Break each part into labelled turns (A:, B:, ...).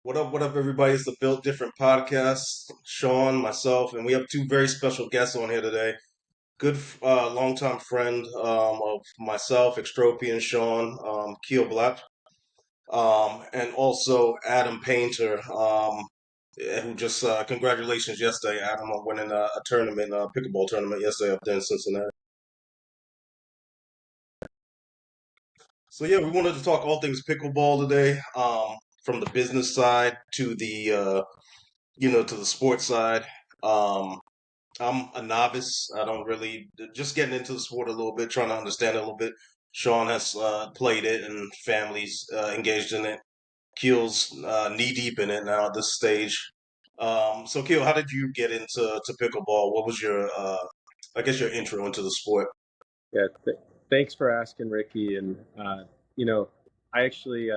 A: What up, everybody? It's the Built Different podcast. Sean, myself, and we have two very special guests on here today. Good, longtime friend of myself, Extropian Sean, Keal Blache, and also Adam Painter, who just congratulations yesterday, Adam, on winning a tournament, a pickleball tournament yesterday up there in Cincinnati. So yeah, we wanted to talk all things pickleball today, from the business side to the to the sports side. Um, I'm a novice. I don't really just getting into the sport a little bit, trying to understand it a little bit. Sean has played it and families engaged in it. Keel's knee deep in it now at this stage. So Keel, how did you get into pickleball? What was your I guess your intro into the sport?
B: Yeah, thanks for asking, Ricky. And you know, I actually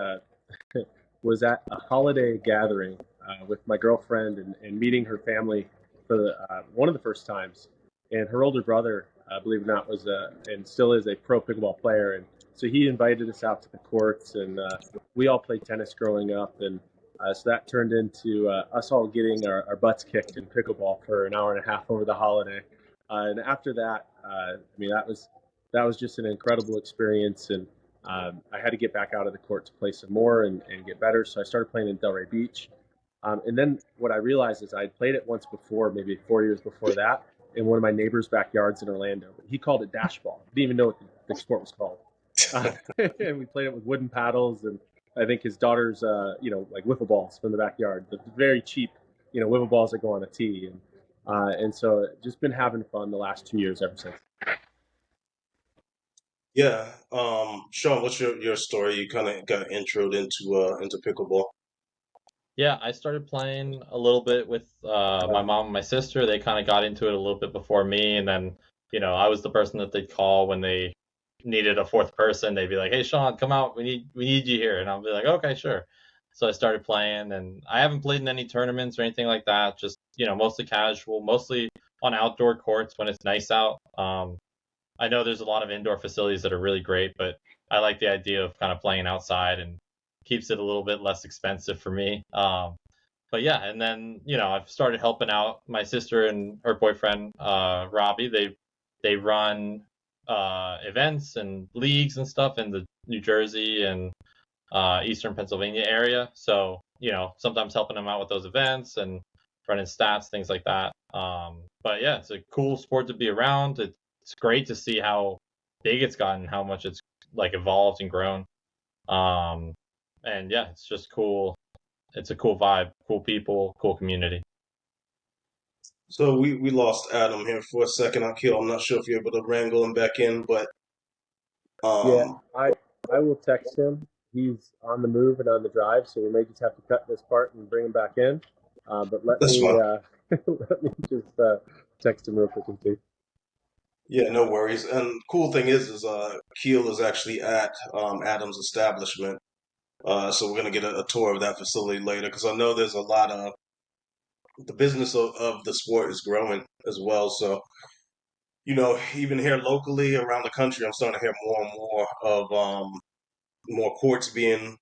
B: was at a holiday gathering with my girlfriend and meeting her family for one of the first times. And her older brother, believe it or not, was and still is a pro pickleball player. And so he invited us out to the courts, and we all played tennis growing up. And so that turned into us all getting our butts kicked in pickleball for an hour and a half over the holiday. And after that, I mean, that was just an incredible experience. And I had to get back out of the court to play some more and get better. So I started playing in Delray Beach. And then what I realized is I'd played it once before, maybe 4 years before that, in one of my neighbor's backyards in Orlando. He called it dash ball. Didn't even know what the sport was called. And we played it with wooden paddles, and I think his daughter's, like wiffle balls from the backyard, the very cheap, wiffle balls that go on a tee. And so just been having fun the last 2 years ever since.
A: Yeah, Sean, what's your story? You kind of got introed into pickleball.
C: Yeah, I started playing a little bit with my mom and my sister. They kind of got into it a little bit before me, and then I was the person that they'd call when they needed a fourth person. They'd be like, "Hey, Sean, come out. We need you here," and I'll be like, "Okay, sure." So I started playing, and I haven't played in any tournaments or anything like that. Just mostly casual, mostly on outdoor courts when it's nice out. I know there's a lot of indoor facilities that are really great, but I like the idea of kind of playing outside and keeps it a little bit less expensive for me. But yeah, and then I've started helping out my sister and her boyfriend Robbie. They run events and leagues and stuff in the New Jersey and Eastern Pennsylvania area. So sometimes helping them out with those events and running stats, things like that. But yeah, it's a cool sport to be around. It's great to see how big it's gotten, how much it's like evolved and grown. And yeah, it's just cool. It's a cool vibe, cool people, cool community.
A: So we lost Adam here for a second. I'm not sure if you're able to wrangle him back in, but
B: Yeah, I will text him. He's on the move and on the drive, so we may just have to cut this part and bring him back in. But let
A: that's
B: me
A: fine.
B: let me just text him real quick and see.
A: Yeah, no worries. And cool thing is Keel is actually at Adam's establishment. So we're gonna get a tour of that facility later because I know there's a lot of the business of the sport is growing as well. So even here locally around the country, I'm starting to hear more and more of more courts being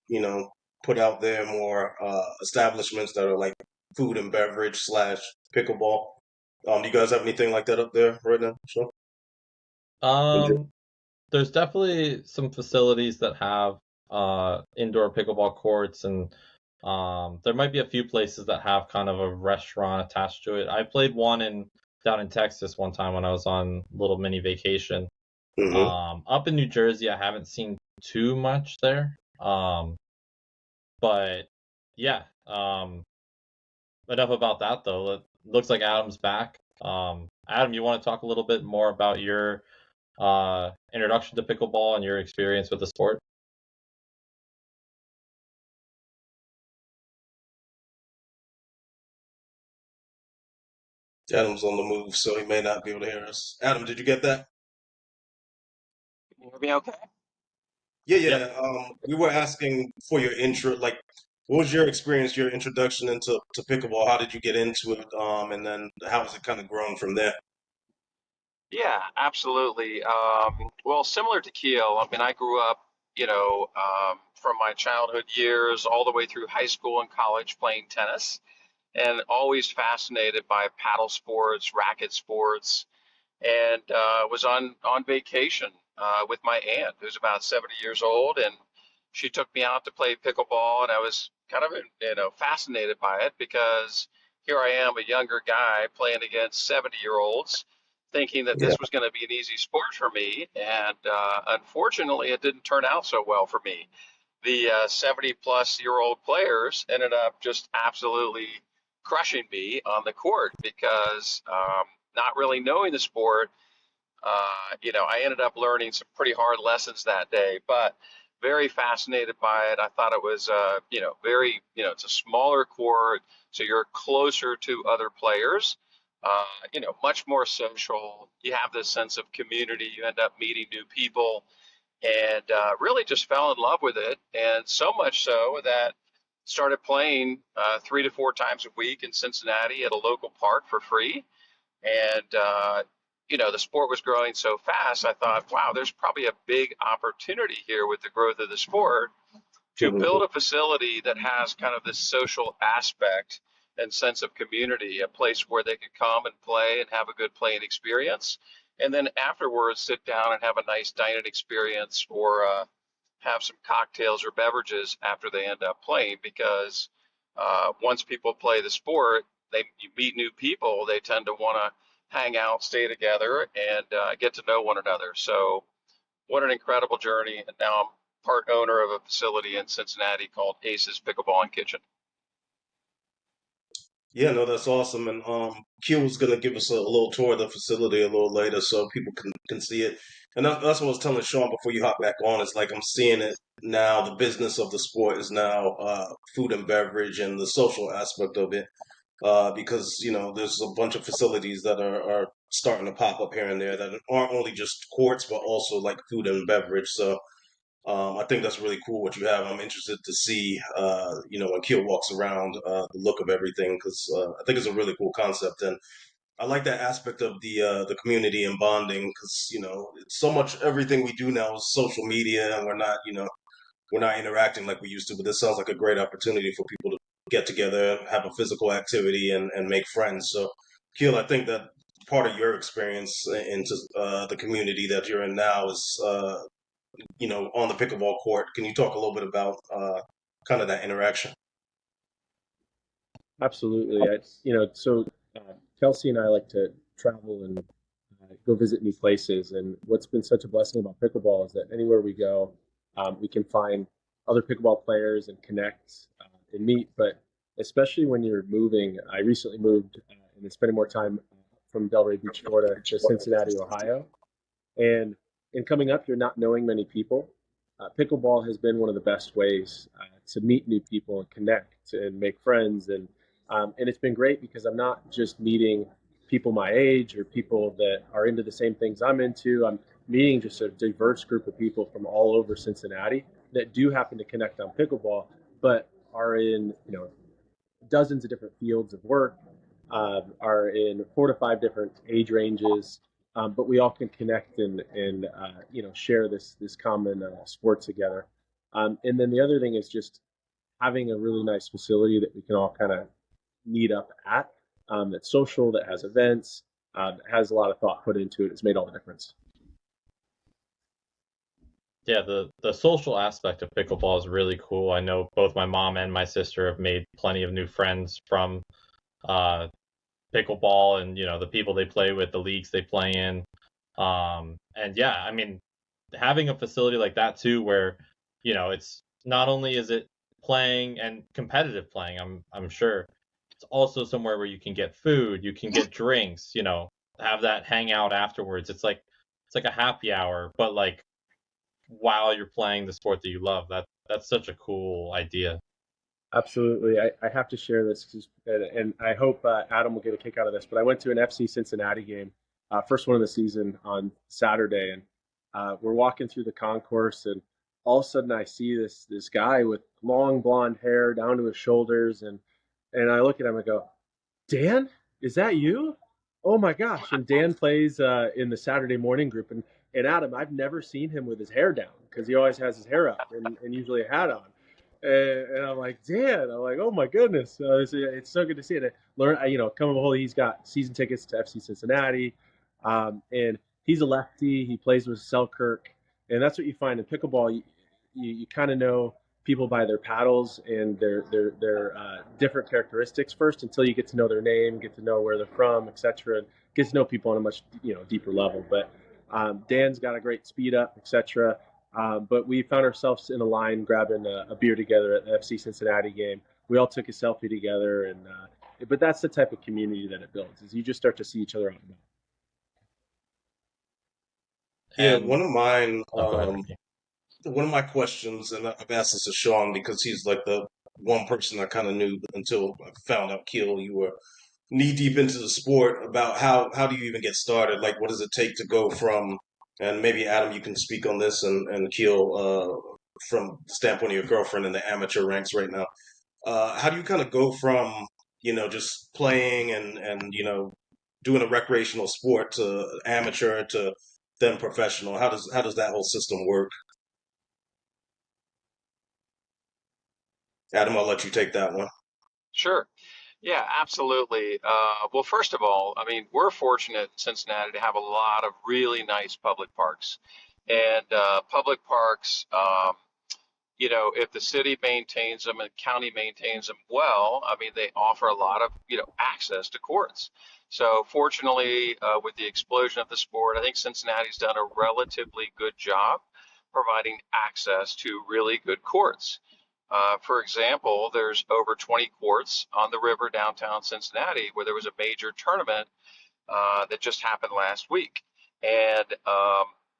A: put out there, more establishments that are like food and beverage slash pickleball. Do you guys have anything like that up there right now? Sure.
C: Um, there's definitely some facilities that have indoor pickleball courts, and there might be a few places that have kind of a restaurant attached to it. I played one down in Texas one time when I was on a little mini vacation.
A: Hmm.
C: Up in New Jersey, I haven't seen too much there. But yeah, enough about that though. It looks like Adam's back. Adam, you want to talk a little bit more about your introduction to pickleball and your experience with the sport?
A: Adam's on the move, so he may not be able to hear us. Adam, did you get that?
D: Can you hear me okay?
A: Yeah,
C: Yeah.
A: yeah. We were asking for your intro, like, what was your experience, your introduction into pickleball? How did you get into it? And then how has it kind of grown from there?
D: Yeah, absolutely. Well, similar to Keel, I mean, I grew up,
E: from my childhood years all the way through high school and college playing tennis, and always fascinated by paddle sports, racket sports, and was on vacation with my aunt, who's about 70 years old, and she took me out to play pickleball, and I was kind of fascinated by it because here I am, a younger guy playing against 70-year-olds, thinking that
A: Yeah.
E: this was going to be an easy sport for me, and unfortunately, it didn't turn out so well for me. The 70-plus-year-old players ended up just absolutely crushing me on the court because not really knowing the sport, I ended up learning some pretty hard lessons that day, but very fascinated by it. I thought it was, very, it's a smaller court, so you're closer to other players, much more social. You have this sense of community. You end up meeting new people, and really just fell in love with it. And so much so that started playing 3 to 4 times a week in Cincinnati at a local park for free. And the sport was growing so fast, I thought, wow, there's probably a big opportunity here with the growth of the sport to
A: Mhm.
E: build a facility that has kind of this social aspect and sense of community, a place where they could come and play and have a good playing experience. And then afterwards, sit down and have a nice dining experience, or have some cocktails or beverages after they end up playing. Because once people play the sport, you meet new people. They tend to want to hang out, stay together, and get to know one another. So, what an incredible journey! And now I'm part owner of a facility in Cincinnati called Aces Pickleball and Kitchen.
A: Yeah, no, that's awesome. And Q was gonna give us a little tour of the facility a little later so people can see it. And that's what I was telling Sean before you hop back on. It's like I'm seeing it now. The business of the sport is now food and beverage and the social aspect of it. Because there's a bunch of facilities that are starting to pop up here and there that aren't only just courts but also like food and beverage. So I think that's really cool what you have. I'm interested to see, when Keel walks around, the look of everything because I think it's a really cool concept, and I like that aspect of the community and bonding because it's so much everything we do now is social media, and we're not interacting like we used to. But this sounds like a great opportunity for people to get together, have a physical activity, and make friends. So, Keel, I think that part of your experience into the community that you're in now is on the pickleball court. Can you talk a little bit about kind of that interaction?
B: Absolutely. Kelsey and I like to travel and go visit new places. And what's been such a blessing about pickleball is that anywhere we go, we can find other pickleball players and connect and meet. But especially when you're moving, I recently moved and been spending more time from Delray Beach, Florida to Cincinnati, Ohio. And in coming up here, not knowing many people, pickleball has been one of the best ways to meet new people and connect and make friends. And it's been great because I'm not just meeting people my age or people that are into the same things I'm into. I'm meeting just a diverse group of people from all over Cincinnati that do happen to connect on pickleball, but are in dozens of different fields of work, are in 4 to 5 different age ranges, but we all can connect and share this common sport together. And then the other thing is just having a really nice facility that we can all kind of meet up at. That's social, that has events, that has a lot of thought put into it. It's made all the difference.
C: Yeah, the social aspect of pickleball is really cool. I know both my mom and my sister have made plenty of new friends from uh, pickleball, and the people they play with, the leagues they play in. And yeah, I mean, having a facility like that too, where it's not only is it playing and competitive playing, I'm sure it's also somewhere where you can get food, you can get drinks, have that hangout afterwards. It's like a happy hour, but like while you're playing the sport that you love. That's such a cool idea.
B: Absolutely. I have to share this, and I hope Adam will get a kick out of this. But I went to an FC Cincinnati game, first one of the season on Saturday, and we're walking through the concourse, and all of a sudden I see this guy with long blonde hair down to his shoulders, and I look at him and go, Dan, is that you? Oh my gosh! And Dan plays in the Saturday morning group, and And Adam, I've never seen him with his hair down because he always has his hair up and usually a hat on. And I'm like, Dan, I'm like, oh my goodness, it's so good to see it. Coming behold, he's got season tickets to FC Cincinnati, and he's a lefty. He plays with Selkirk, and that's what you find in pickleball. You kind of know people by their paddles and their different characteristics first until you get to know their name, get to know where they're from, etc. And get to know people on a much deeper level. But Dan's got a great speed up, etc. But we found ourselves in a line grabbing a beer together at the FC Cincinnati game. We all took a selfie together, and but that's the type of community that it builds. Is you just start to see each other out and about.
A: Yeah,
C: And
A: one of mine,
C: go ahead, Ricky.
A: one of my questions, and I've asked this to Sean because he's like the one person I kind of knew until I found out, Keal, you were knee deep into the sport. About how do you even get started? Like, what does it take to go from? And maybe Adam, you can speak on this, and Keal, from the standpoint of your girlfriend in the amateur ranks right now. How do you kind of go from just playing and doing a recreational sport to amateur to then professional? How does that whole system work? Adam, I'll let you take that one.
E: Sure. Yeah, absolutely. Well, first of all, I mean, we're fortunate in Cincinnati to have a lot of really nice public parks. And public parks, if the city maintains them and county maintains them well, I mean, they offer a lot of, access to courts. So fortunately, with the explosion of the sport, I think Cincinnati's done a relatively good job providing access to really good courts. For example, there's over 20 courts on the river downtown Cincinnati where there was a major tournament that just happened last week. And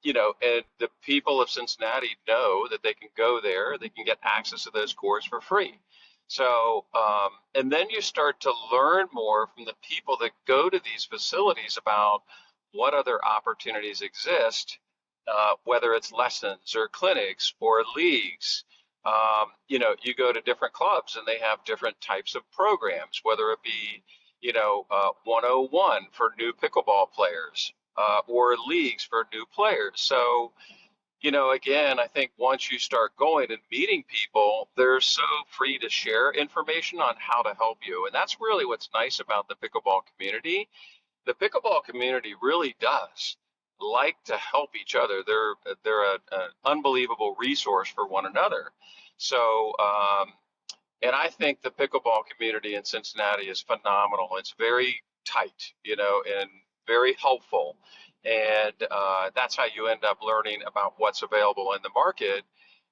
E: the people of Cincinnati know that they can go there, they can get access to those courts for free. So, and then you start to learn more from the people that go to these facilities about what other opportunities exist, whether it's lessons or clinics or leagues. You go to different clubs and they have different types of programs, whether it be, 101 for new pickleball players, or leagues for new players. So, again, I think once you start going and meeting people, they're so free to share information on how to help you. And that's really what's nice about the pickleball community. The pickleball community really does like to help each other. They're an unbelievable resource for one another. So, and I think the pickleball community in Cincinnati is phenomenal. It's very tight, and very helpful. And that's how you end up learning about what's available in the market.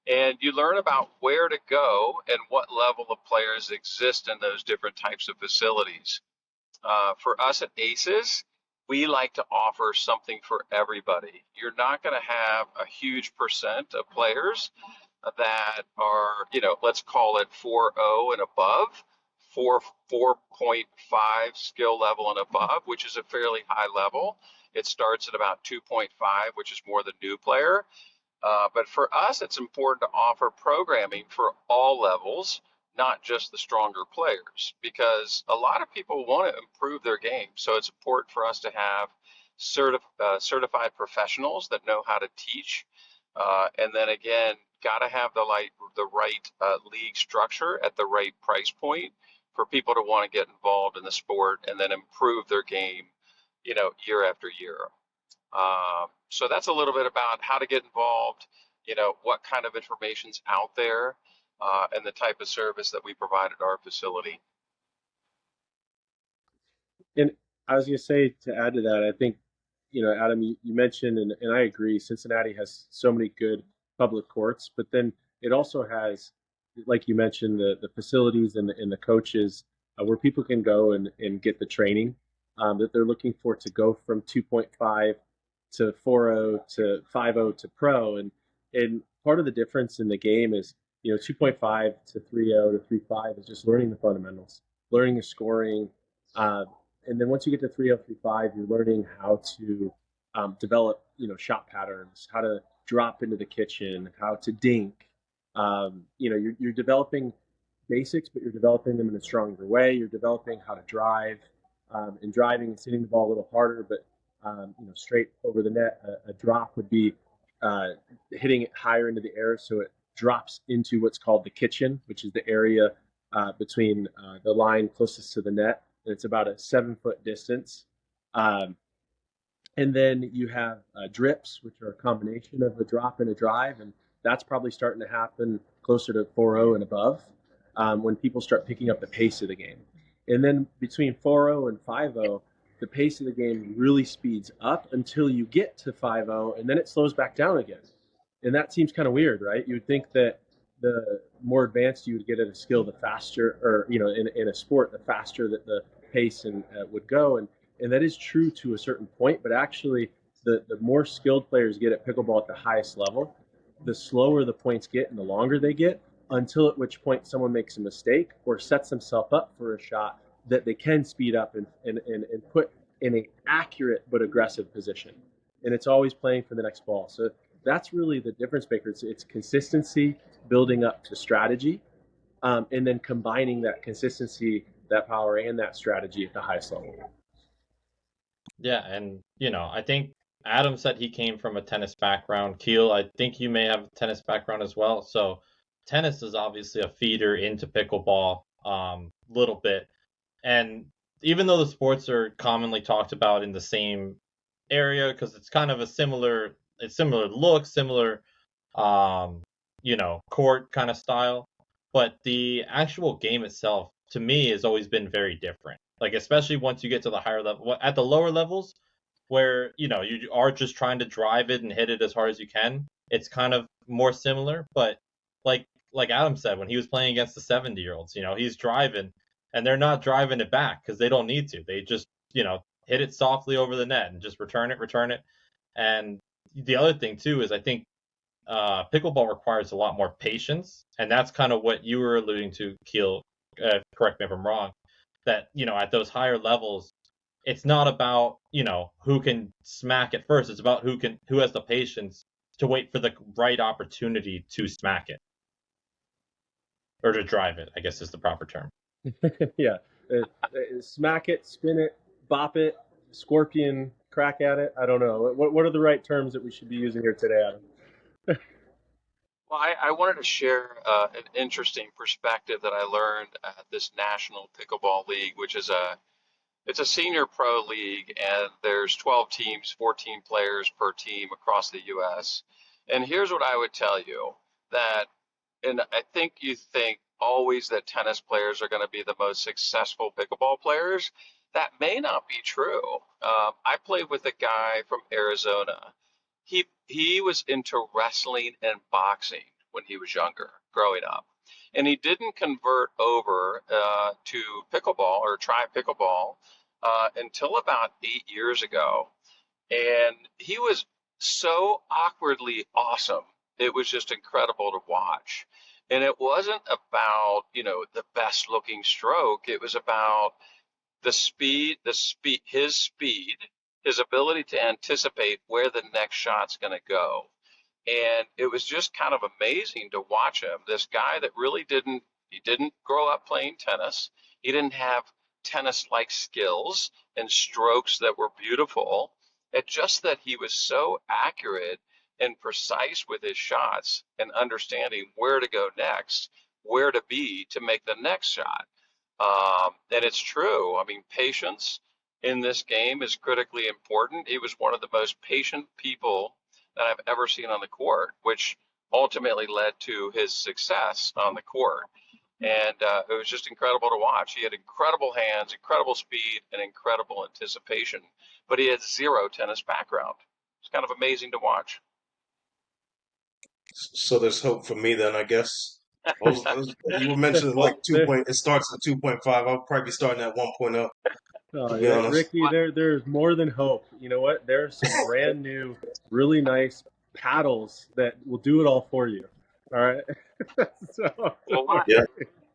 E: And you learn about where to go and what level of players exist in those different types of facilities. For us at ACES, we like to offer something for everybody. You're not going to have a huge percent of players that are, let's call it 4.0 and above, 4.5 skill level and above, which is a fairly high level. It starts at about 2.5, which is more the new player. But for us, it's important to offer programming for all levels, not just the stronger players, because a lot of people want to improve their game. So it's important for us to have certified professionals that know how to teach. And then again, got to have the right league structure at the right price point for people to want to get involved in the sport and then improve their game, year after year. So that's a little bit about how to get involved, what kind of information's out there, and the type of service that we provide at our facility.
B: And I was going to say, to add to that, I think, Adam, you mentioned, and I agree, Cincinnati has so many good public courts, but then it also has, like you mentioned, the facilities and the coaches where people can go and get the training that they're looking for to go from 2.5 to 4.0 to 5.0 to pro. And part of the difference in the game is, 2.5 to 3.0 to 3.5 is just learning the fundamentals, learning the scoring. And then once you get to 3.0, 3.5, you're learning how to develop, shot patterns, how to drop into the kitchen, how to dink. You're developing basics, but you're developing them in a stronger way. You're developing how to drive, and driving and hitting the ball a little harder, but straight over the net. A drop would be hitting it higher into the air, so it drops into what's called the kitchen, which is the area between the line closest to the net. And it's about a 7-foot distance. Um, and then you have drips, which are a combination of a drop and a drive, and that's probably starting to happen closer to 4-0 and above when people start picking up the pace of the game. And then between 4-0 and 5-0, the pace of the game really speeds up until you get to 5-0, and then it slows back down again. And that seems kind of weird, right? You would think that the more advanced you would get at a skill, the faster, or in a sport, the faster that the pace would go. And that is true to a certain point, but actually the more skilled players get at pickleball at the highest level, the slower the points get and the longer they get, until at which point someone makes a mistake or sets themselves up for a shot that they can speed up and put in an accurate but aggressive position. And it's always playing for the next ball. So that's really the difference maker. It's consistency building up to strategy, and then combining that consistency, that power, and that strategy at the highest level.
C: Yeah, and I think Adam said he came from a tennis background. Keal, I think you may have a tennis background as well. So tennis is obviously a feeder into pickleball, little bit. And even though the sports are commonly talked about in the same area, because it's kind of similar look, similar, court kind of style, but the actual game itself, to me, has always been very different. Like, especially once you get to the higher level, at the lower levels, where you are just trying to drive it and hit it as hard as you can, it's kind of more similar. But like Adam said, when he was playing against the 70-year-olds, he's driving, and they're not driving it back because they don't need to. They just hit it softly over the net and just return it. And the other thing too is I think pickleball requires a lot more patience, and that's kind of what you were alluding to, Keal. Correct me if I'm wrong. That at those higher levels, it's not about who can smack it first. It's about who has the patience to wait for the right opportunity to smack it or to drive it, I guess is the proper term.
B: Yeah, smack it, spin it, bop it, scorpion, crack at it. I don't know. What are the right terms that we should be using here today, Adam?
E: Well, I wanted to share an interesting perspective that I learned at this National Pickleball League, which is it's a senior pro league, and there's 12 teams, 14 players per team across the U.S. And here's what I would tell you, and I think you think always that tennis players are going to be the most successful pickleball players. That may not be true. I played with a guy from Arizona. He was into wrestling and boxing when he was younger, growing up. And he didn't convert over to pickleball or try pickleball until about 8 years ago. And he was so awkwardly awesome. It was just incredible to watch. And it wasn't about, the best looking stroke. It was about his speed, his ability to anticipate where the next shot's going to go. And it was just kind of amazing to watch him. This guy that really didn't grow up playing tennis. He didn't have tennis-like skills and strokes that were beautiful. It's just that he was so accurate and precise with his shots and understanding where to go next, where to be to make the next shot. And it's true. I mean, patience in this game is critically important. He was one of the most patient people that I've ever seen on the court, which ultimately led to his success on the court. And it was just incredible to watch. He had incredible hands, incredible speed, and incredible anticipation, but he had zero tennis background. It's kind of amazing to watch.
A: So there's hope for me then, I guess. You were mentioning like it starts at 2.5. I'll probably be starting at 1.0.
B: Oh, yeah, Ricky, there's more than hope. You know what? There's some brand new, really nice paddles that will do it all for you. All right.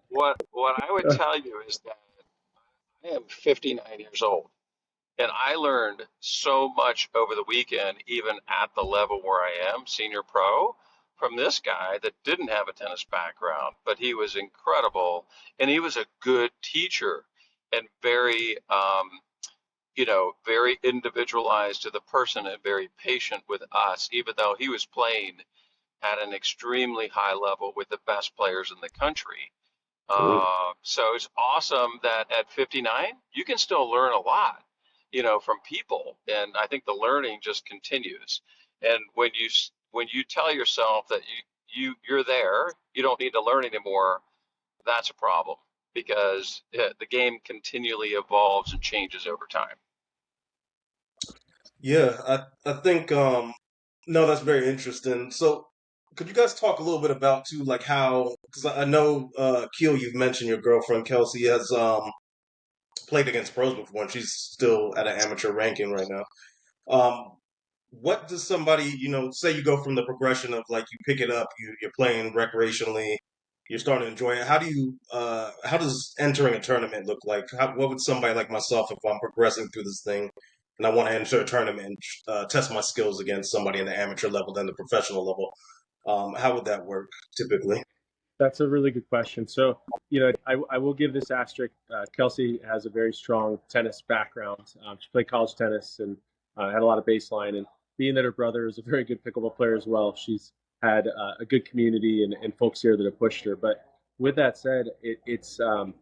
E: What I would tell you is that I am 59 years old, and I learned so much over the weekend, even at the level where I am, senior pro, from this guy that didn't have a tennis background, but he was incredible, and he was a good teacher and very very individualized to the person and very patient with us, even though he was playing at an extremely high level with the best players in the country. So it's awesome that at 59, you can still learn a lot, from people. And I think the learning just continues. And when you tell yourself that you're there, you don't need to learn anymore, that's a problem because the game continually evolves and changes over time.
A: Yeah, I think no, that's very interesting. So, could you guys talk a little bit about too, like how? Because I know Keel, you've mentioned your girlfriend Kelsey has played against pros before, and she's still at an amateur ranking right now. Um, what does somebody, say you go from the progression of like you pick it up, you're playing recreationally, you're starting to enjoy it. How does entering a tournament look like? What would somebody like myself, if I'm progressing through this thing and I want to enter a tournament and test my skills against somebody in the amateur level, then the professional level, how would that work typically?
B: That's a really good question. So, I will give this asterisk. Kelsey has a very strong tennis background. She played college tennis and had a lot of baseline. And being that her brother is a very good pickleball player as well, she's had a good community and folks here that have pushed her. But with that said, it's from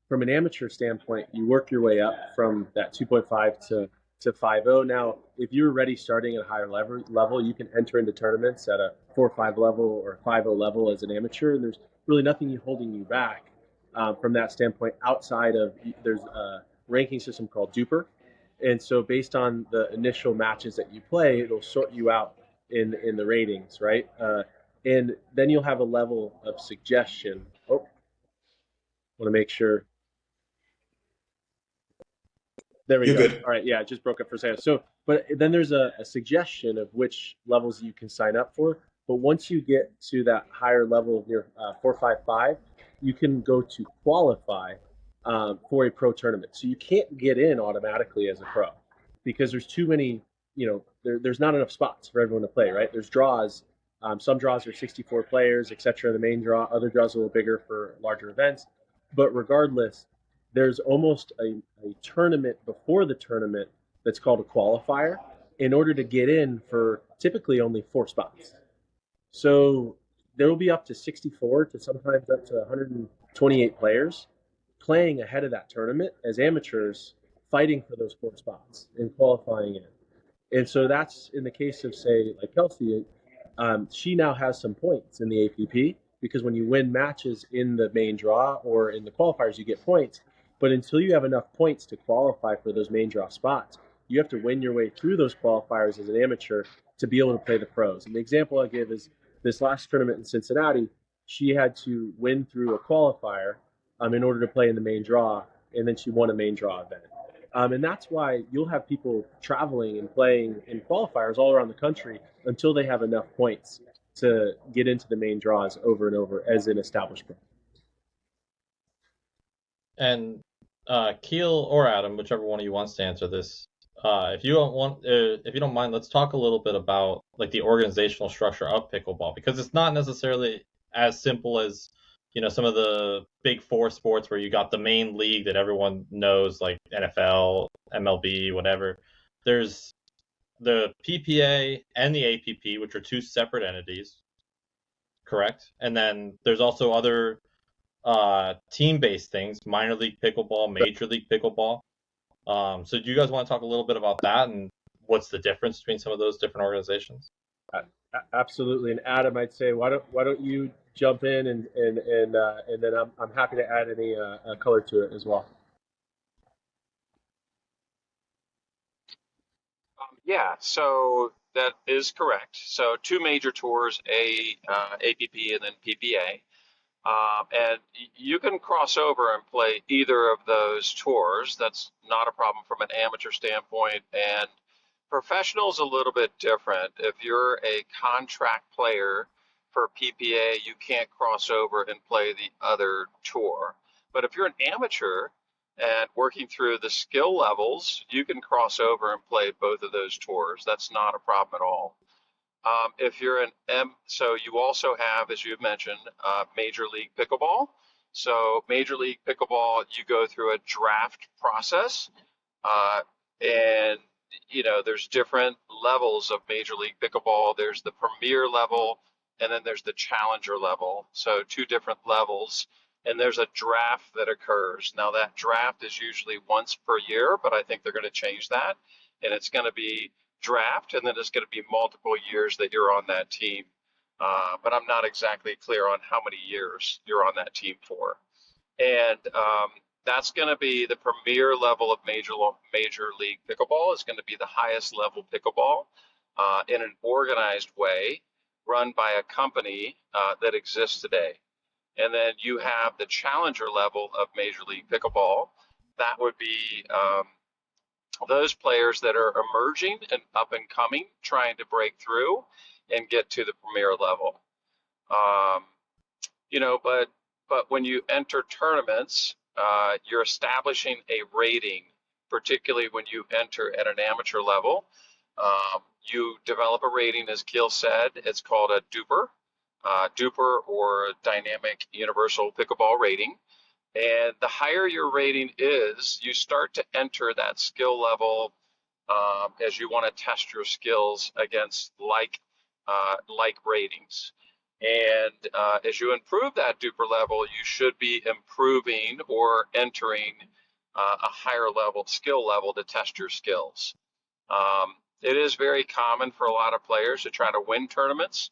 B: an amateur standpoint, you work your way up from that 2.5 to 5.0. Now, if you're already starting at a higher level, you can enter into tournaments at a 4.5 level or 5.0 level as an amateur, and there's really nothing holding you back from that standpoint outside of there's a ranking system called Duper. And so based on the initial matches that you play, it'll sort you out in the ratings, right? And then you'll have a level of suggestion. Oh, want to make sure. There we
A: You're
B: go.
A: good.
B: All right, yeah, it just broke up for a second. So, but then there's a suggestion of which levels you can sign up for. But once you get to that higher level near 455, you can go to qualify for a pro tournament. So you can't get in automatically as a pro because there's too many. There's not enough spots for everyone to play. Right? There's draws. Some draws are 64 players, etc. The main draw. Other draws are a little bigger for larger events. But regardless, there's almost a tournament before the tournament that's called a qualifier in order to get in for typically only 4 spots. So there will be up to 64 to sometimes up to 128 players playing ahead of that tournament as amateurs fighting for those 4 spots and qualifying in. And so that's in the case of, say, like Kelsey, she now has some points in the APP because when you win matches in the main draw or in the qualifiers, you get points. But until you have enough points to qualify for those main draw spots, you have to win your way through those qualifiers as an amateur to be able to play the pros. And the example I give is this last tournament in Cincinnati, she had to win through a qualifier in order to play in the main draw, and then she won a main draw event. And that's why you'll have people traveling and playing in qualifiers all around the country until they have enough points to get into the main draws over and over as an established pro.
C: And Keel or Adam, whichever one of you wants to answer this, if you don't mind, let's talk a little bit about like the organizational structure of pickleball because it's not necessarily as simple as some of the big four sports where you got the main league that everyone knows, like NFL, MLB, whatever. There's the PPA and the APP, which are two separate entities, correct? And then there's also other team-based things, minor league pickleball, major league pickleball. So do you guys want to talk a little bit about that and what's the difference between some of those different organizations?
B: Absolutely. And Adam, I'd say why don't you jump in and then I'm happy to add any color to it as well.
E: Yeah, so that is correct. So two major tours, APP and then PPA. And you can cross over and play either of those tours. That's not a problem from an amateur standpoint. And professional's a little bit different. If you're a contract player for PPA, you can't cross over and play the other tour. But if you're an amateur and working through the skill levels, you can cross over and play both of those tours. That's not a problem at all. If you're an so you also have, as you mentioned, Major League Pickleball. So Major League Pickleball, you go through a draft process. And, there's different levels of Major League Pickleball. There's the premier level, and then there's the challenger level. So two different levels. And there's a draft that occurs. Now, that draft is usually once per year, but I think they're going to change that. And it's going to be draft, and then it's going to be multiple years that you're on that team. But I'm not exactly clear on how many years you're on that team for. And that's going to be the premier level of Major League Pickleball. Is going to be the highest level pickleball in an organized way, run by a company that exists today. And then you have the challenger level of Major League Pickleball. That would be those players that are emerging and up and coming, trying to break through and get to the premier level. But when you enter tournaments, you're establishing a rating, particularly when you enter at an amateur level. You develop a rating, as Keal said. It's called a DUPR or Dynamic Universal Pickleball Rating. And the higher your rating is, you start to enter that skill level as you want to test your skills against like ratings. And as you improve that DUPR level, you should be improving or entering a higher level skill level to test your skills. It is very common for a lot of players to try to win tournaments,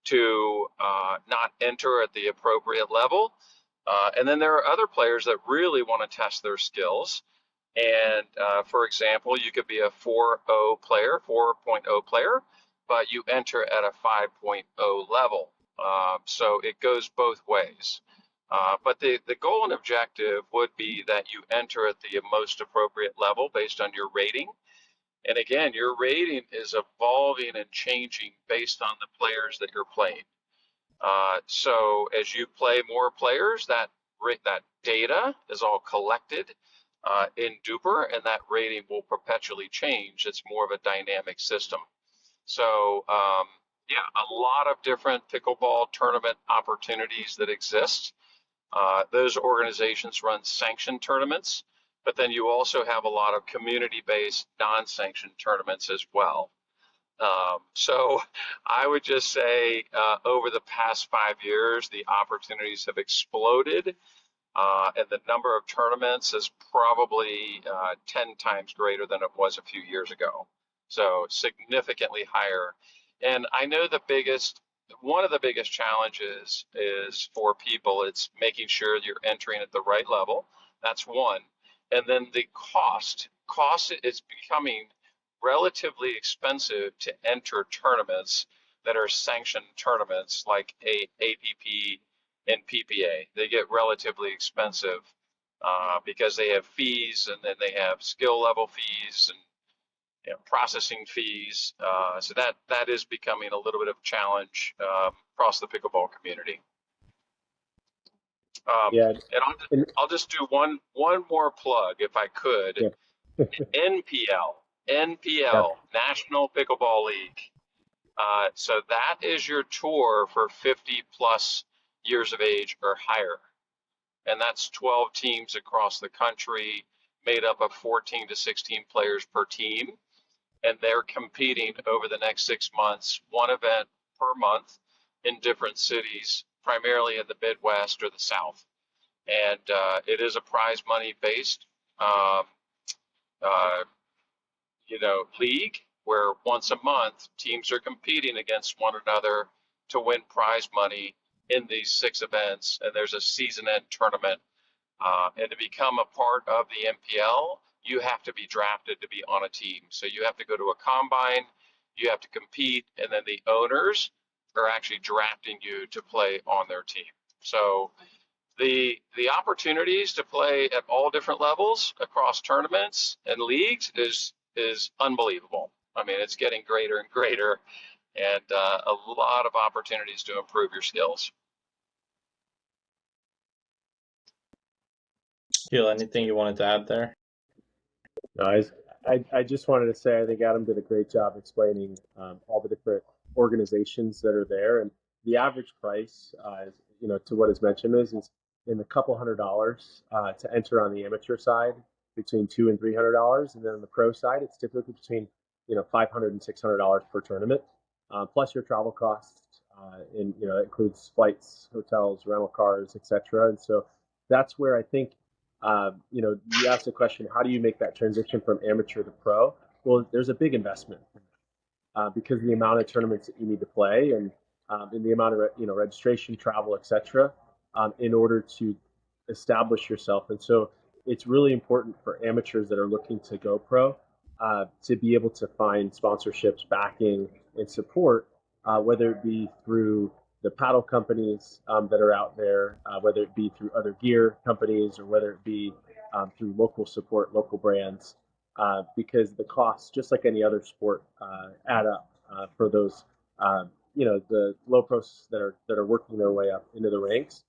E: to not enter at the appropriate level. And then there are other players that really want to test their skills. And for example, you could be a 4.0 player, but you enter at a 5.0 level. So it goes both ways. But the goal and objective would be that you enter at the most appropriate level based on your rating. And again, your rating is evolving and changing based on the players that you're playing. So as you play more players, that data is all collected in DUPR, and that rating will perpetually change. It's more of a dynamic system. So a lot of different pickleball tournament opportunities that exist. Those organizations run sanctioned tournaments, but then you also have a lot of community-based non-sanctioned tournaments as well. So I would just say over the past 5 years, the opportunities have exploded, and the number of tournaments is probably 10 times greater than it was a few years ago. So significantly higher. And I know one of the biggest challenges is for people, it's making sure you're entering at the right level. That's one. And then the cost is becoming relatively expensive to enter tournaments that are sanctioned tournaments like APP and PPA. They get relatively expensive because they have fees, and then they have skill level fees and processing fees. So that is becoming a little bit of a challenge across the pickleball community. And I'll just do one more plug if I could. Yeah. NPL, National Pickleball League. So that is your tour for 50 plus years of age or higher. And that's 12 teams across the country, made up of 14 to 16 players per team. And they're competing over the next 6 months, one event per month in different cities, primarily in the Midwest or the South. And it is a prize money based league where once a month teams are competing against one another to win prize money in these 6 events, and there's a season end tournament. And to become a part of the NPL, you have to be drafted to be on a team. So you have to go to a combine, you have to compete, and then the owners are actually drafting you to play on their team. So the opportunities to play at all different levels across tournaments and leagues is unbelievable. I mean, it's getting greater and greater, and a lot of opportunities to improve your skills.
C: Keal, anything you wanted to add there?
B: No, I just wanted to say I think Adam did a great job explaining all the different organizations that are there, and the average price, to what is mentioned is in a couple $100s to enter on the amateur side, between $200 and $300, and then on the pro side, it's typically between $500 and $600 per tournament, plus your travel costs, and that includes flights, hotels, rental cars, etc. And so that's where I think you asked the question, how do you make that transition from amateur to pro? Well, there's a big investment because of the amount of tournaments that you need to play and the amount of registration, travel, etc. In order to establish yourself. And so it's really important for amateurs that are looking to go pro to be able to find sponsorships, backing, and support, whether it be through the paddle companies that are out there, whether it be through other gear companies, or whether it be through local support, local brands, because the costs, just like any other sport, add up for those, the low pros that are working their way up into the ranks,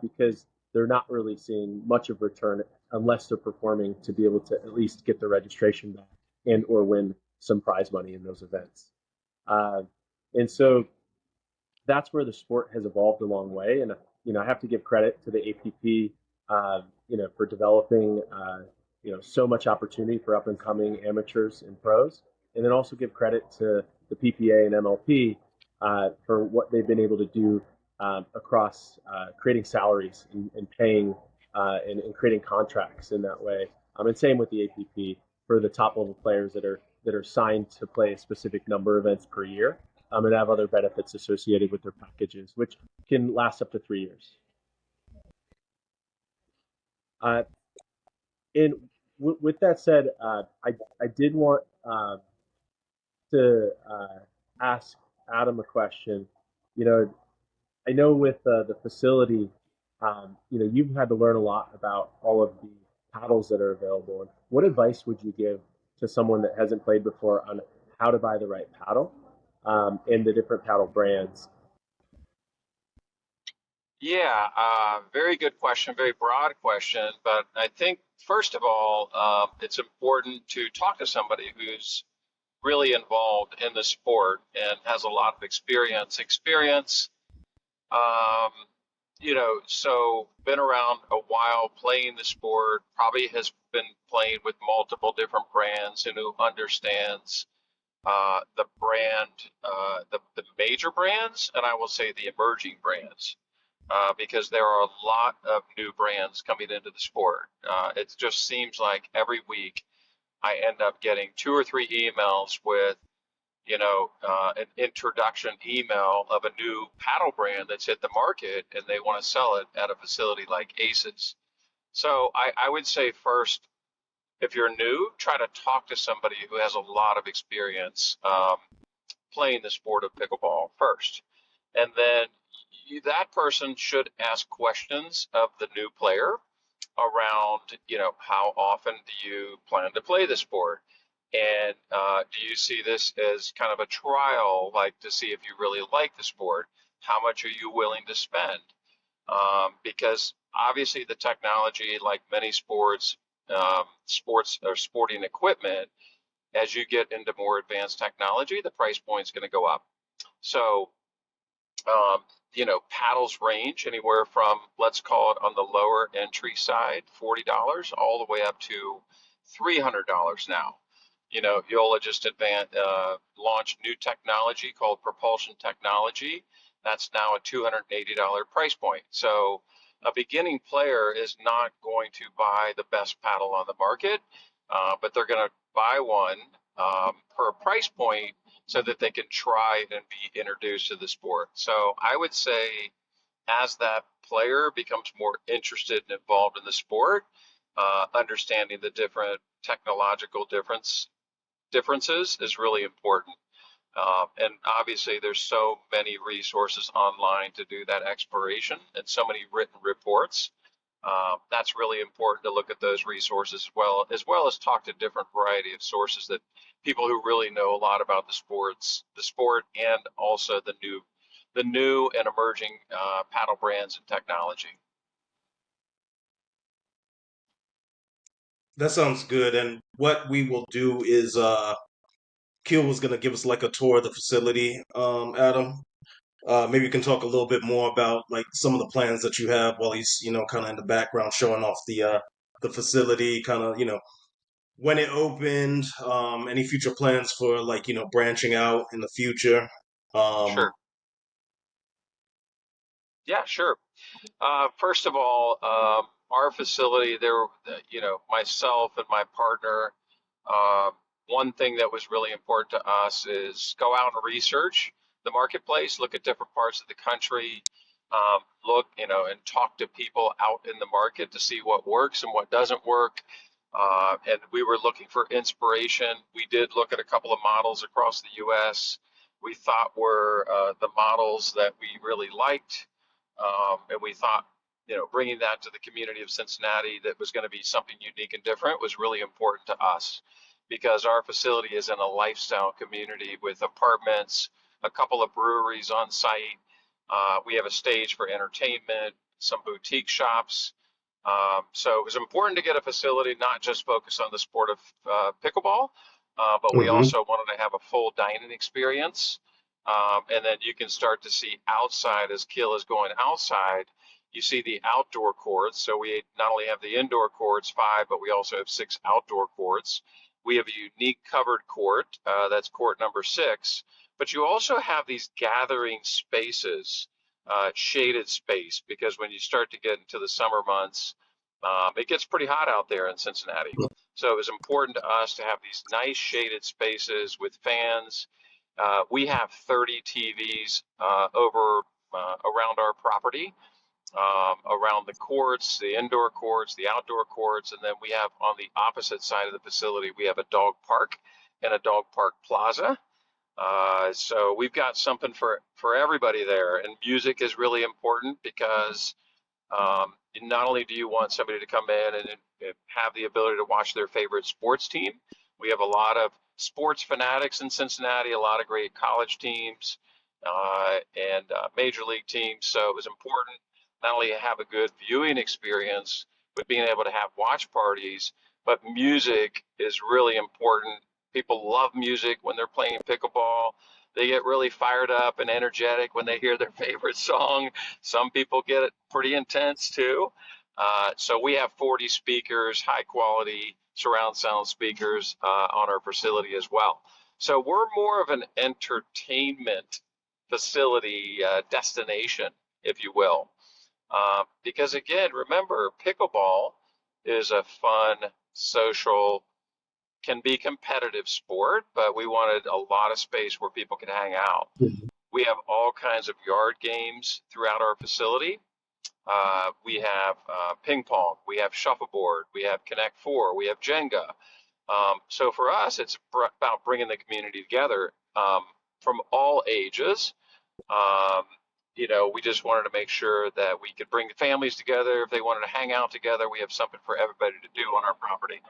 B: because they're not really seeing much of return unless they're performing to be able to at least get the registration back and or win some prize money in those events. And so that's where the sport has evolved a long way. And I have to give credit to the APP, for developing so much opportunity for up and coming amateurs and pros, and then also give credit to the PPA and MLP for what they've been able to do across creating salaries and paying and creating contracts in that way. And same with the APP for the top level players that are signed to play a specific number of events per year, and have other benefits associated with their packages, which can last up to 3 years. And with that said, I did want to ask Adam a question. I know with the facility, you've had to learn a lot about all of the paddles that are available. And what advice would you give to someone that hasn't played before on how to buy the right paddle and the different paddle brands?
E: Yeah, very good question, very broad question. But I think, first of all, it's important to talk to somebody who's really involved in the sport and has a lot of experience. So been around a while playing the sport, probably has been playing with multiple different brands and who understands the brand, the major brands, and I will say the emerging brands. Because there are a lot of new brands coming into the sport. It just seems like every week I end up getting 2 or 3 emails with, an introduction email of a new paddle brand that's hit the market and they want to sell it at a facility like Aces. So I would say first, if you're new, try to talk to somebody who has a lot of experience playing the sport of pickleball first. And then that person should ask questions of the new player around, how often do you plan to play the sport? And do you see this as kind of a trial, like to see if you really like the sport? How much are you willing to spend? Because obviously the technology, like many sports or sporting equipment, as you get into more advanced technology, the price point is going to go up. So paddles range anywhere from, let's call it on the lower entry side, $40, all the way up to $300 now. Yola just launched new technology called propulsion technology. That's now a $280 price point. So a beginning player is not going to buy the best paddle on the market, but they're going to buy one per price point so that they can try and be introduced to the sport. So I would say as that player becomes more interested and involved in the sport, understanding the different technological differences is really important. And obviously there's so many resources online to do that exploration and so many written reports. That's really important to look at those resources as well as talk to different variety of sources that people who really know a lot about the sport, and also the new and emerging paddle brands and technology.
A: That sounds good. And what we will do is Keal was going to give us like a tour of the facility, Adam. Maybe you can talk a little bit more about like some of the plans that you have while he's, kind of in the background showing off the the facility, kind of, when it opened, any future plans for like, branching out in the future. Um,
E: Sure. Yeah, sure. First of all, our facility there, myself and my partner, uh, one thing that was really important to us is go out and research the marketplace, look at different parts of the country, look, and talk to people out in the market to see what works and what doesn't work. And we were looking for inspiration. We did look at a couple of models across the U.S. We thought were the models that we really liked. And we thought, bringing that to the community of Cincinnati that was going to be something unique and different was really important to us because our facility is in a lifestyle community with apartments, a couple of breweries on site. We have a stage for entertainment, some boutique shops. So it was important to get a facility not just focused on the sport of pickleball, but we
A: hmm
E: also wanted to have a full dining experience. And then you can start to see outside as Keal is going outside. You see the outdoor courts. So we not only have the indoor courts, 5, but we also have 6 outdoor courts. We have a unique covered court. That's court number 6. But you also have these gathering spaces, shaded space, because when you start to get into the summer months, it gets pretty hot out there in Cincinnati. So it was important to us to have these nice shaded spaces with fans. We have 30 TVs over around our property, around the courts, the indoor courts, the outdoor courts, and then we have on the opposite side of the facility, we have a dog park and a dog park plaza. So we've got something for everybody there, and music is really important because not only do you want somebody to come in and have the ability to watch their favorite sports team, we have a lot of sports fanatics in Cincinnati, a lot of great college teams and major league teams. So it was important not only to have a good viewing experience with being able to have watch parties, but music is really important. People love music when they're playing pickleball. They get really fired up and energetic when they hear their favorite song. Some people get it pretty intense too. So we have 40 speakers, high quality surround sound speakers on our facility as well. So we're more of an entertainment facility destination, if you will. Because again, remember, pickleball is a fun, social, can be competitive sport, but we wanted a lot of space where people can hang out. We have all kinds of yard games throughout our facility. We have ping pong, we have shuffleboard, we have Connect Four, we have Jenga. So for us, it's about bringing the community together from all ages. Um, we just wanted to make sure that we could bring the families together. If they wanted to hang out together, we have something for everybody to do on our property.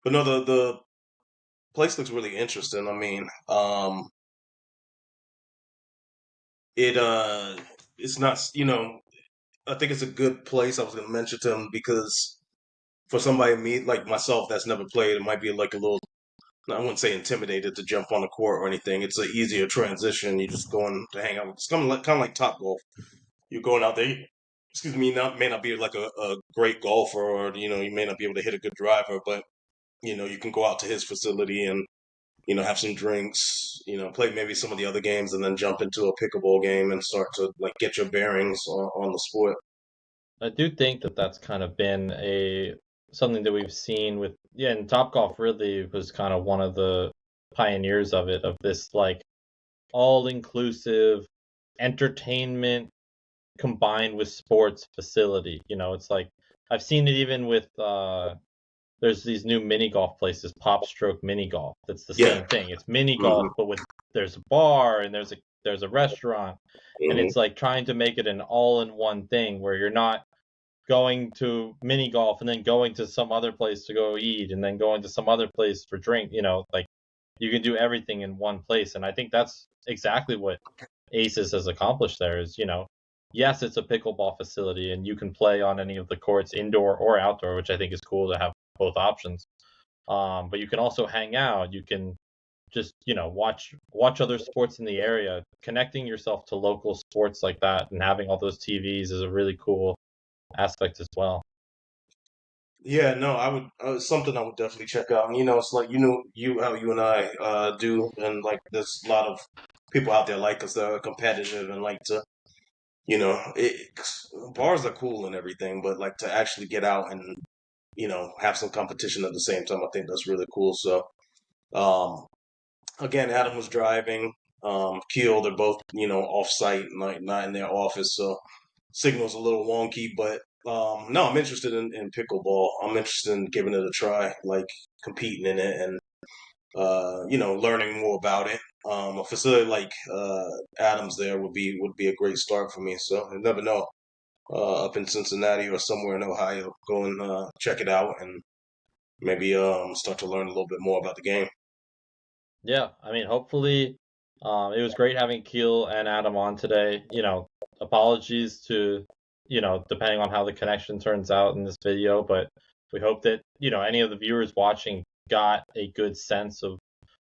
A: But no, the place looks really interesting. I mean, it it's not, I think it's a good place. I was gonna mention to him because for somebody me like myself that's never played, it might be like a little, I wouldn't say intimidated to jump on the court or anything. It's an easier transition. You're just going to hang out. It's kind of like Top Golf. You're going out there. Excuse me, may not be like a great golfer, or you may not be able to hit a good driver, but you can go out to his facility and have some drinks, play maybe some of the other games, and then jump into a pickleball game and start to like get your bearings on the sport.
C: I do think that that's kind of been a something that we've seen with and Topgolf really was kind of one of the pioneers of it, of this like all-inclusive entertainment combined with sports facility. It's like I've seen it even with there's these new mini golf places, Pop Stroke Mini Golf. That's the
A: Yeah.
C: same thing. It's mini golf,
A: hmm
C: but with there's a bar and there's a restaurant, and
A: hmm
C: it's like trying to make it an all-in-one thing where you're not going to mini golf and then going to some other place to go eat and then going to some other place for drink. Like you can do everything in one place, and I think that's exactly what Aces has accomplished there. Is yes, it's a pickleball facility and you can play on any of the courts, indoor or outdoor, which I think is cool to have both options. But you can also hang out. You can just watch other sports in the area. Connecting yourself to local sports like that and having all those TVs is a really cool aspect as well.
A: Yeah, no, I would something I would definitely check out. And it's like how you and I do, and like there's a lot of people out there like us that are competitive and like to it bars are cool and everything, but like to actually get out and have some competition at the same time, I think that's really cool. So um, again, Adam was driving. Keal, they're both off site, not in their office, so signal's a little wonky. But no, I'm interested in pickleball. I'm interested in giving it a try, like competing in it and learning more about it. A facility like Adams there would be a great start for me. So you never know. Up in Cincinnati or somewhere in Ohio, go and check it out and maybe start to learn a little bit more about the game.
C: Yeah, I mean, hopefully, it was great having Keel and Adam on today. Apologies to, depending on how the connection turns out in this video, but we hope that, any of the viewers watching got a good sense of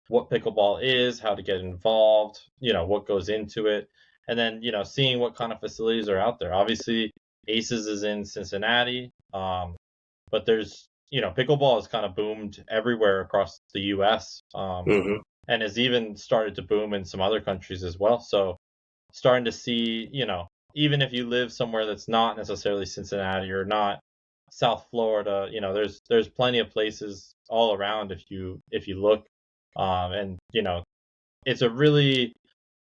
C: what pickleball is, how to get involved, what goes into it, and then, seeing what kind of facilities are out there. Obviously, Aces is in Cincinnati, but there's, pickleball has kind of boomed everywhere across the US,
A: Hmm.
C: and has even started to boom in some other countries as well. So starting to see, even if you live somewhere that's not necessarily Cincinnati or not South Florida, there's plenty of places all around if you look, and it's a really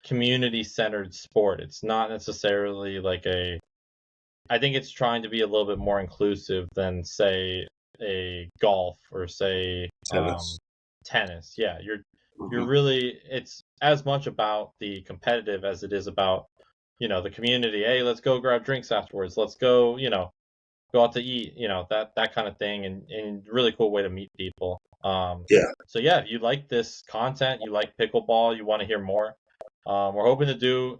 C: community centered sport. It's not necessarily like I think it's trying to be a little bit more inclusive than say a golf or say
A: Tennis.
C: tennis. Yeah, you're
A: Hmm.
C: really it's as much about the competitive as it is about the community. Hey, let's go grab drinks afterwards. Let's go go out to eat. That kind of thing, and really cool way to meet people.
A: Yeah.
C: So yeah, if you like this content, you like pickleball, you want to hear more, we're hoping to do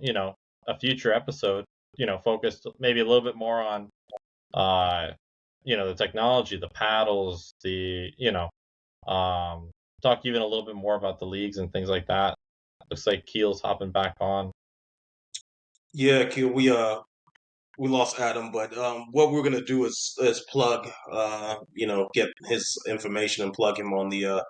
C: a future episode focused maybe a little bit more on uh the technology, the paddles, the talk even a little bit more about the leagues and things like that. Looks like Keel's hopping back on.
A: Yeah, Q, we lost Adam, but what we're gonna do is plug get his information and plug him on the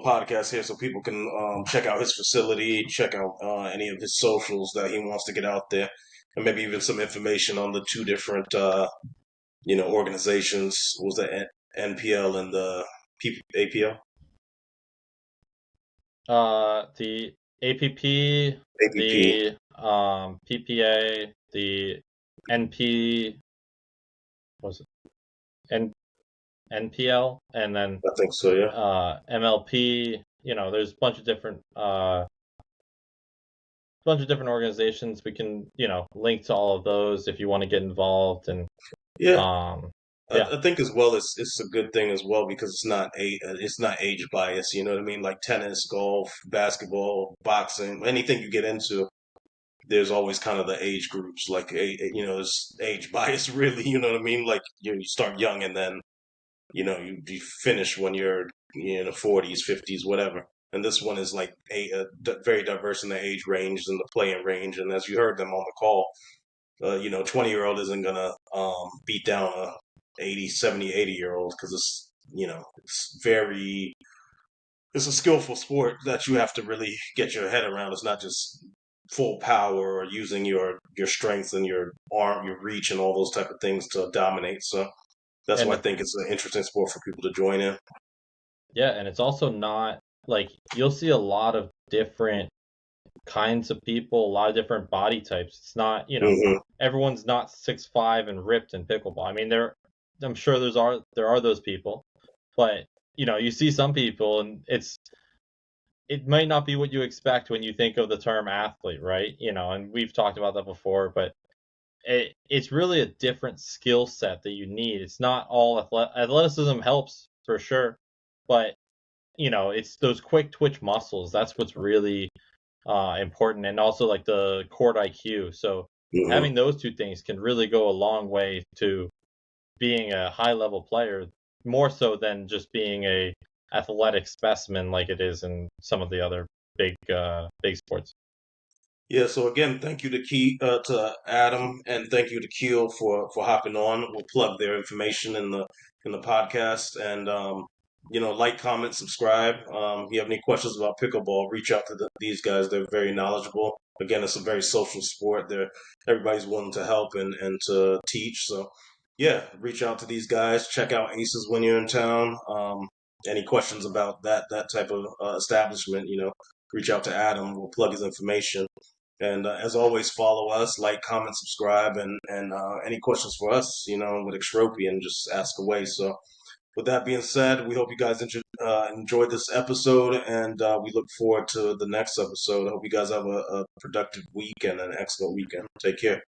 A: podcast here so people can check out his facility, check out any of his socials that he wants to get out there, and maybe even some information on the two different organizations. What was that NPL and the APL?
C: The APP,
A: APP,
C: the PPA, the NP, what was it N NPL, and then
A: I think so. Yeah.
C: MLP. There's a bunch of different organizations. We can link to all of those if you want to get involved. And
A: Yeah.
C: um,
A: I,
C: yeah,
A: I think as well it's a good thing as well because it's not age bias. You know what I mean? Like tennis, golf, basketball, boxing, anything you get into, there's always kind of the age groups. Like there's age bias really. You know what I mean? Like you start young and then you finish when you're in the 40s, 50s, whatever. And this one is like very diverse in the age range and the playing range. And as you heard them on the call, 20-year-old isn't gonna beat down a 80, 70, 80-year-old because it's a skillful sport that you have to really get your head around. It's not just full power or using your strength and your arm, your reach, and all those type of things to dominate. So that's why I
C: and
A: think it's an interesting sport for people to join in.
C: yeah, and it's also not like you'll see a lot of different kinds of people, a lot of different body types. It's not,
A: Hmm.
C: everyone's not 6'5" and ripped in pickleball. I mean, I'm sure there are those people, but you see some people, and it might not be what you expect when you think of the term athlete, right? And we've talked about that before, but it's really a different skill set that you need. It's not all athleticism helps for sure, but it's those quick twitch muscles. That's what's really important, and also like the court IQ. So
A: Hmm.
C: having those two things can really go a long way to being a high level player, more so than just being a athletic specimen like it is in some of the other big sports.
A: Yeah, so again, thank you to Adam, and thank you to Keel for hopping on. We'll plug their information in the podcast, and like, comment, subscribe. If you have any questions about pickleball, reach out to these guys. They're very knowledgeable. Again, it's a very social sport. Everybody's willing to help and to teach. So yeah, reach out to these guys. Check out Aces when you're in town. Any questions about that type of establishment, reach out to Adam. We'll plug his information. And as always, follow us, like, comment, subscribe, and any questions for us, with Extropian, just ask away. So, with that being said, we hope you guys enjoyed this episode, and we look forward to the next episode. I hope you guys have a productive week and an excellent weekend. Take care.